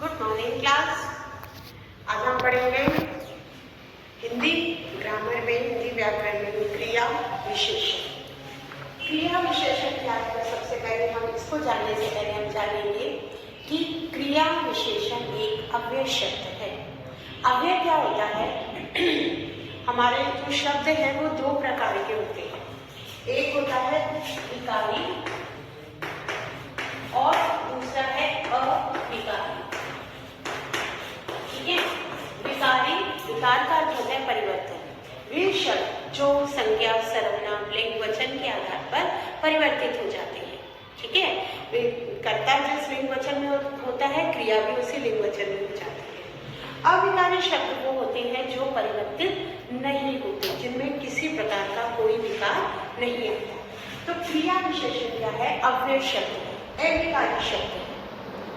Good morning class. आज हम पढ़ेंगे हिंदी ग्रामर में, हिंदी व्याकरण में क्रिया विशेषण। क्रिया विशेषण क्या है? सबसे पहले हम इसको जानने से पहले हम जानेंगे कि क्रिया विशेषण एक अव्यय शब्द है। अव्यय क्या होता है? हमारे जो शब्द हैं वो दो प्रकार के होते हैं। एक होता है विकारी और दूसरा है अविकारी। ठीक है, विकारी, विकार का अर्थ होता है परिवर्तन। वे शब्द जो संज्ञा, सर्वनाम, लिंग, वचन के आधार पर परिवर्तित हो जाते हैं। ठीक है, कर्ता जिस लिंग वचन में होता है, क्रिया भी उसी लिंग वचन में हो जाती है। अविकारी शब्द वो होते हैं जो परिवर्तित नहीं होते, जिनमें किसी प्रकार का कोई विकार नहीं आता। तो क्रिया विशेषण क्या है? अव्यय शब्द है, अविकारी शब्द है।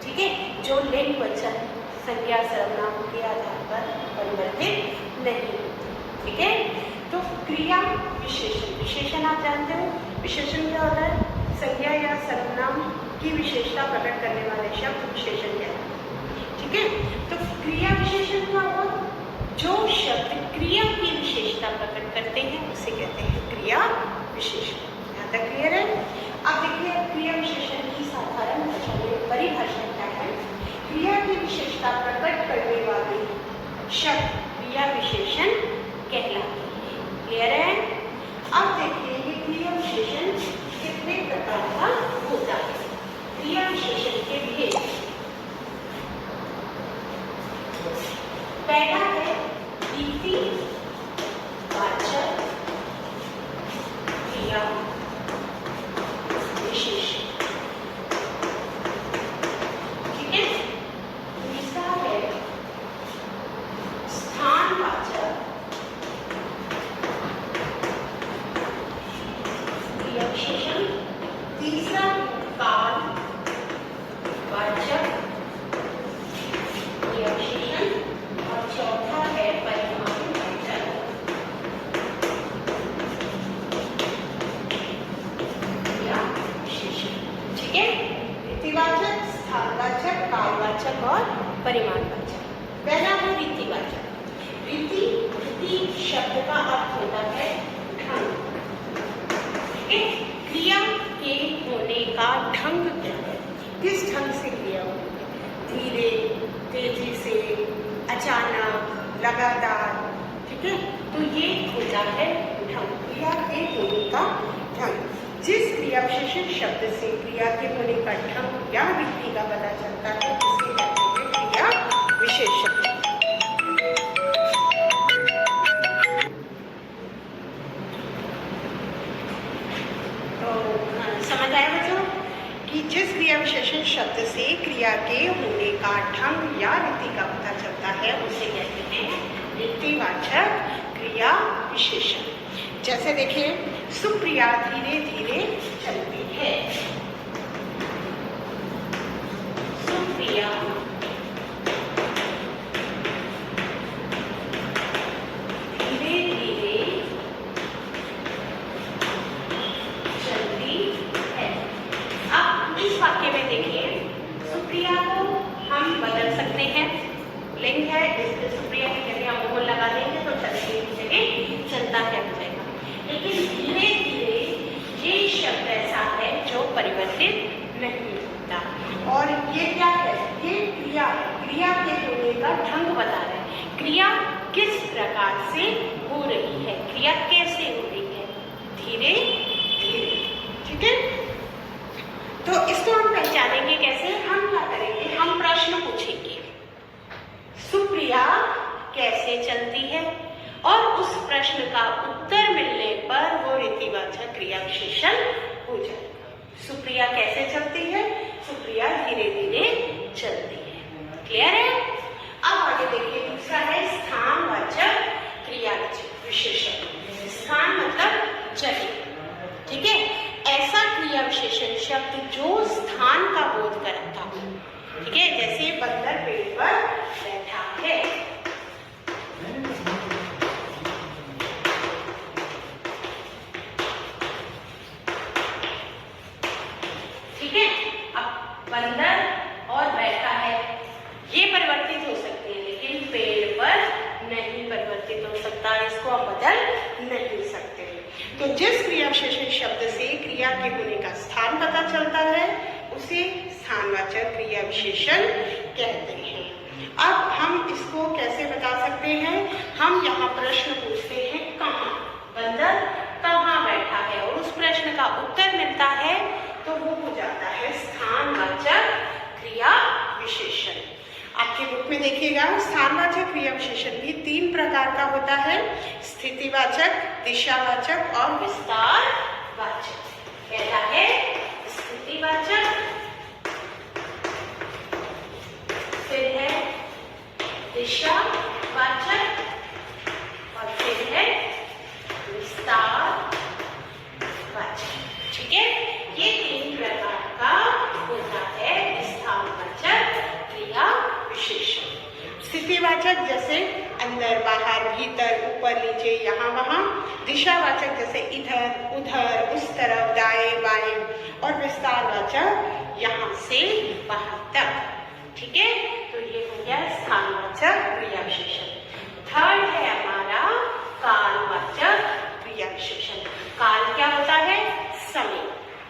ठीक है, जो लिंग वचन, संज्ञा, सर्वनाम के आधार पर परिवर्तित नहीं होते। ठीक है, तो क्रिया विशेषण, विशेषण आप जानते हो, विशेषण क्या होता है? संज्ञा या सर्वनाम की विशेषता प्रकट करने वाले शब्द विशेषण कहलाते हैं। ठीक है, तो क्रिया विशेषण क्या हुआ? जो शब्द क्रिया की विशेषता प्रकट करते हैं उसे कहते हैं क्रिया विशेषण। यहाँ तक क्लियर है? अब देखिए क्रिया विशेषण की साधारण भाषा में परिभाषा क्या है? क्रिया की विशेषता प्रकट करने वाले शब्द क्रिया विशेषण कहलाते हैं। क्लियर है? अब देखिए ये क्रिया विशेषण कितने प्रकार का होता है। क्रिया विशेषण के भेद, पहला है रीति वाचक क्रिया विशेषण। ठीक है, दूसरा है स्थानवाचक क्रिया विशेषण। तीसरा काल वाचक क्रिया विशेषण और चौथा है परिमाण वाचक क्रिया विशेषण। ठीक है, रीतिवाचक, स्थानवाचक, कालवाचक और परिमाणवाचक। पहला है रीतिवाचक। रीति शब्द का अर्थ होता है ढंग। ठीक है, क्रिया के होने का ढंग क्या है? किस ढंग से क्रिया होती है? धीरे, तेजी से, अचानक, लगातार। ठीक है, तो ये होता है ढंग, क्रिया के होने का ढंग। जिस क्रिया विशेषण शब्द से क्रिया के होने का ढंग या रीति का पता चलता है उसे कहते हैं क्रिया विशेषण। तो समझ आया बच्चों कि जिस क्रिया विशेषण शब्द से क्रिया के होने का ढंग या रीति का पता चलता है उसे कहते हैं रीतिवाचक क्रिया विशेषण। जैसे देखिए, सुप्रिया धीरे धीरे चलती है। सुप्रिया धीरे धीरे चलती है। अब इस वाक्य में देखिए, सुप्रिया को हम बदल सकते हैं। लिंग है, इसलिए सुप्रिया की जगह हम मोहन लगा देंगे तो चलने की जगह चलता है हो जाएगा। लेकिन धीरे धीरे ये शब्द ऐसा है जो परिवर्तित नहीं होता। और ये क्या है? ये क्रिया है, क्रिया के होने का ढंग बता रहा है। क्रिया किस प्रकार से हो रही है, क्रिया कैसे हो रही है? धीरे धीरे। ठीक है, तो इसको हम पहचानेंगे कैसे? हम क्या करेंगे? हम प्रश्न पूछेंगे, सुप्रिया कैसे चलती है? और उस प्रश्न का उत्तर मिलने पर वो रीतिवाचक क्रिया विशेषण हो जाएगा। सुप्रिया कैसे चलती है? सुप्रिया धीरे धीरे चलती है। क्लियर है? अब आगे देखिए, दूसरा है स्थानवाचक क्रिया विशेषण। स्थान मतलब जगह। ठीक है, ऐसा क्रिया विशेषण शब्द जो स्थान का बोध करता हो। ठीक है, जैसे बंदर पेड़ पर बैठा है। ठीक है, अब बंदर और बैठा है ये परिवर्तित हो सकते हैं, लेकिन पेड़ पर नहीं परिवर्तित हो सकता, इसको हम बदल नहीं सकते। तो जिस क्रिया विशेषण शब्द से क्रिया के होने का स्थान पता चलता है उसे स्थानवाचक क्रिया विशेषण कहते हैं। अब हम इसको कैसे बता सकते हैं? हम यहाँ प्रश्न पूछते हैं कहाँ, बंदर कहाँ बैठा है, और उस प्रश्न का उत्तर मिलता है तो वो हो जाता है स्थानवाचक क्रिया विशेषण। आपके बुक में देखिएगा, स्थानवाचक क्रिया विशेषण भी 3 प्रकार का होता है, स्थितिवाचक, दिशावाचक और विस्तारवाचक। पहला है स्थितिवाचक, फिर है दिशावाचक और फिर है विस्तारवाचक। ठीक है, ये 3 प्रकार का होता है स्थानवाचक क्रिया विशेषण। स्थितिवाचक जैसे अंदर बाहर भीतर ऊपर नीचे यहाँ वहाँ, दिशावाचक जैसे इधर उधर उस तरफ दाएं बाएं, और विस्तारवाचक यहाँ से बाहर तक। ठीक है, तो ये हो गया स्थानवाचक क्रिया विशेषण। थर्ड है हमारा कालवाचक क्रिया विशेषण। काल क्या होता है? समय।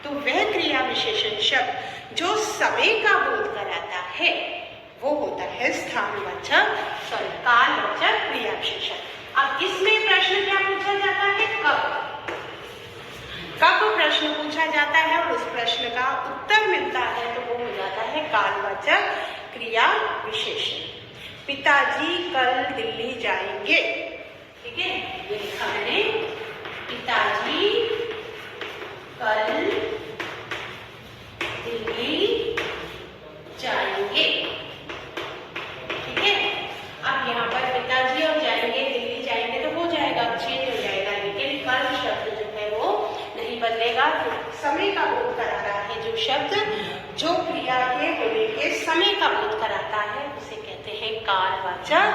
तो वह क्रिया विशेषण शब्द जो समय का बोध कराता है वो होता है कालवाचक क्रिया विशेषण। अब इसमें प्रश्न क्या पूछा जाता है? कब प्रश्न पूछा जाता है और उस प्रश्न का उत्तर मिलता है तो वो हो जाता है कालवाचक क्रिया विशेषण। पिताजी कल दिल्ली जाएंगे। ठीक है, ये लिखा मैंने, पिताजी कल दिल्ली जाएंगे। ठीक है, अब यहाँ पर पिताजी और जाएंगे, दिल्ली जाएंगे तो हो जाएगा, चेंज हो जाएगा, लेकिन कल शब्द जो है वो नहीं बदलेगा। समय का बोध करा रहा है जो शब्द, जो क्रिया के होने के समय का बोध कराता है उसे कहते हैं कालवाचक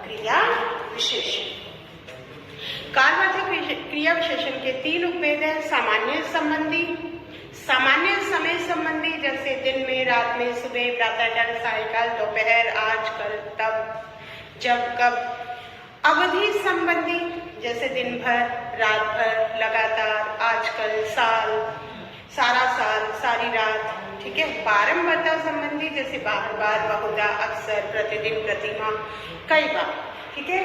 क्रिया विशेषण। कालवाचक क्रिया विशेषण के 3 उपभेद हैं। सामान्य संबंधी, सामान्य समय संबंधी जैसे दिन में, रात में, सुबह, प्रातःकाल, सायंकाल, दोपहर, आज, कल, तब, जब, कब। अवधि संबंधी जैसे दिन भर, रात भर, लगातार, आजकल, साल, सारा साल, सारी रात। ठीक है, बारंबारता संबंधी जैसे बार बार, बहुधा, अक्सर, प्रतिदिन, प्रतिमाह, कई बार। ठीक है,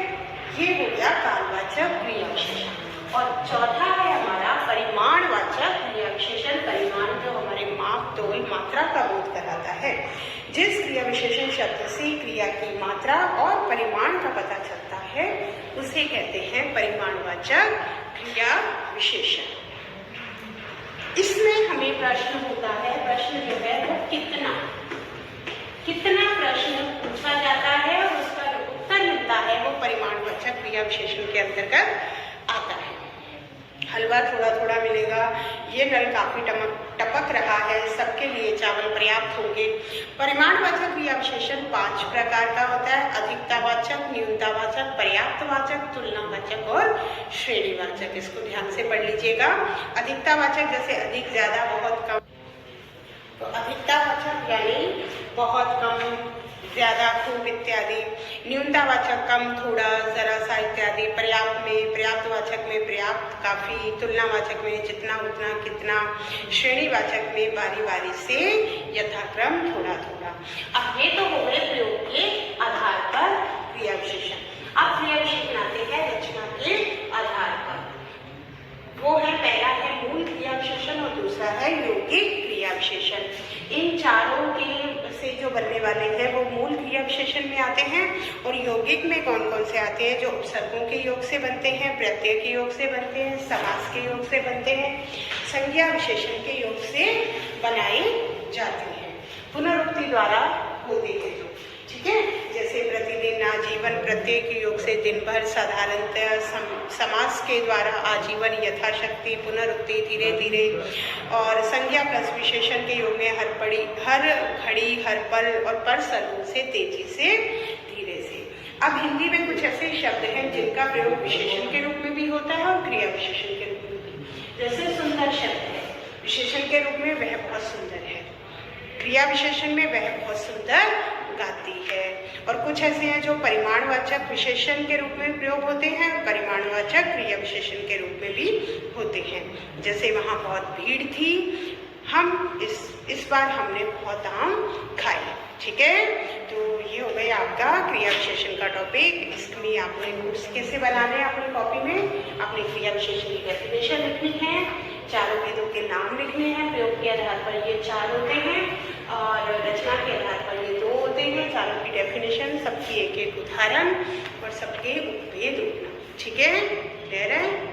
ये हो गया कालवाचक क्रिया विशेषण। और चौथा है हमारा परिमाणवाचक क्रिया विशेषण। परिमाण जो हमारे माप, तोल, मात्रा का बोध कराता है। जिस क्रिया विशेषण शब्द से क्रिया की मात्रा और परिमाण का पता चलता है उसे कहते हैं परिमाणवाचक क्रिया विशेषण। इसमें हमें प्रश्न होता है, प्रश्न जो है वो कितना प्रश्न पूछा जाता है और उसका जो उत्तर मिलता है वो परिमाणवाचक क्रिया विशेषण के अंतर्गत आता है। हलवा थोड़ा थोड़ा मिलेगा, ये नल काफी टपक रहा है, सबके लिए चावल पर्याप्त होंगे। परिमाणवाचक क्रिया विशेषण 5 प्रकार का होता है। अधिकतावाचक, न्यूनतावाचक, पर्याप्तवाचक, तुलनावाचक और श्रेणीवाचक। इसको ध्यान से पढ़ लीजिएगा। अधिकतावाचक जैसे अधिक, ज्यादा, बहुत, कम। तो अधिकतावाचक यानी बहुत कम, ज्यादा, खूब इत्यादि। न्यूनतावाचक कम, थोड़ा, जरा सा इत्यादि। पर्याप्त में, पर्याप्तवाचक में पर्याप्त, काफी। तुलनावाचक में जितना, उतना, कितना। श्रेणीवाचक में बारी बारी से, यथाक्रम, थोड़ा थोड़ा। अब ये तो हो गए प्रयोग के आधार पर क्रिया विशेषण। अब क्रिया विशेषण आते हैं रचना के आधार पर। वो है, पहला है मूल क्रिया विशेषण और दूसरा है यौगिक क्रिया विशेषण। इन चारों के से जो बनने वाले हैं वो मूल क्रिया विशेषण में आते हैं। और यौगिक में कौन कौन से आते हैं? जो उपसर्गों के योग से बनते हैं, प्रत्यय के योग से बनते हैं, समास के योग से बनते हैं, संज्ञा विशेषण के योग से बनाए जाते हैं, पुनरुक्ति द्वारा होते हैं जो। ठीक है, जैसे प्रतिदिन, आजीवन, प्रत्यय के योग से दिन भर, साधारणतः, समास के द्वारा आजीवन, यथाशक्ति, पुनरुक्ति, धीरे धीरे, और संज्ञा प्लस विशेषण के योग में हर घड़ी, हर पल, और पर सर्वों से, तेजी से, धीरे से। अब हिंदी में कुछ ऐसे शब्द हैं जिनका प्रयोग विशेषण के रूप में भी होता है और क्रिया विशेषण के रूप में भी। जैसे सुंदर शब्द है, विशेषण के रूप में वह बहुत सुंदर है, क्रिया विशेषण में वह बहुत सुंदर गाती है। और कुछ ऐसे हैं जो परिमाणवाचक विशेषण के रूप में प्रयोग होते हैं, परिमाणवाचक क्रिया विशेषण के रूप में भी होते हैं। जैसे वहाँ बहुत भीड़ थी, हम इस बार हमने बहुत आम खाए। ठीक है, तो ये हो गया आपका क्रिया विशेषण का टॉपिक। इसमें आपने नोट्स कैसे बनाने हैं अपनी कॉपी में, अपने क्रिया विशेषण की डेफिनेशन लिखनी है, चारों वेदों के नाम लिखने हैं, प्रयोग के आधार पर ये 4 होते हैं और रचना के आधार पर ये 2 होते हैं। चारों की डेफिनेशन, सबकी एक एक उदाहरण और सबके उपभेद। ठीक है, क्लियर है।